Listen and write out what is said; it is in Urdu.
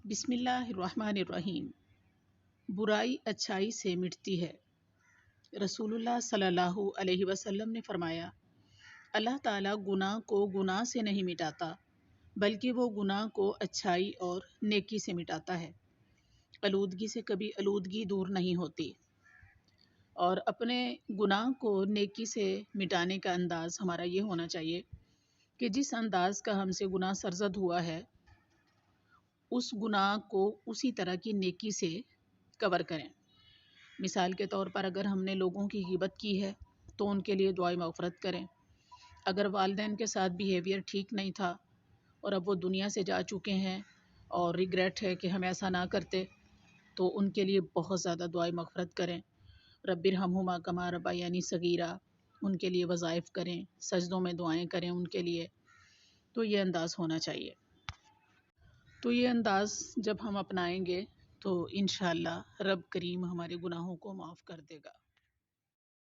بسم اللہ الرحمن الرحیم۔ برائی اچھائی سے مٹتی ہے۔ رسول اللہ صلی اللہ علیہ وسلم نے فرمایا، اللہ تعالیٰ گناہ کو گناہ سے نہیں مٹاتا بلکہ وہ گناہ کو اچھائی اور نیکی سے مٹاتا ہے۔ آلودگی سے کبھی آلودگی دور نہیں ہوتی، اور اپنے گناہ کو نیکی سے مٹانے کا انداز ہمارا یہ ہونا چاہیے کہ جس انداز کا ہم سے گناہ سرزد ہوا ہے اس گناہ کو اسی طرح کی نیکی سے کور کریں۔ مثال کے طور پر اگر ہم نے لوگوں کی غیبت کی ہے تو ان کے لیے دعائے مغفرت کریں۔ اگر والدین کے ساتھ بیہیویئر ٹھیک نہیں تھا اور اب وہ دنیا سے جا چکے ہیں اور ریگریٹ ہے کہ ہم ایسا نہ کرتے، تو ان کے لیے بہت زیادہ دعائے مغفرت کریں۔ رب ارحمہما کما ربیانی صغیرہ، ان کے لیے وظائف کریں، سجدوں میں دعائیں کریں ان کے لیے۔ تو یہ انداز ہونا چاہیے۔ تو یہ انداز جب ہم اپنائیں گے تو انشاءاللہ رب کریم ہمارے گناہوں کو معاف کر دے گا۔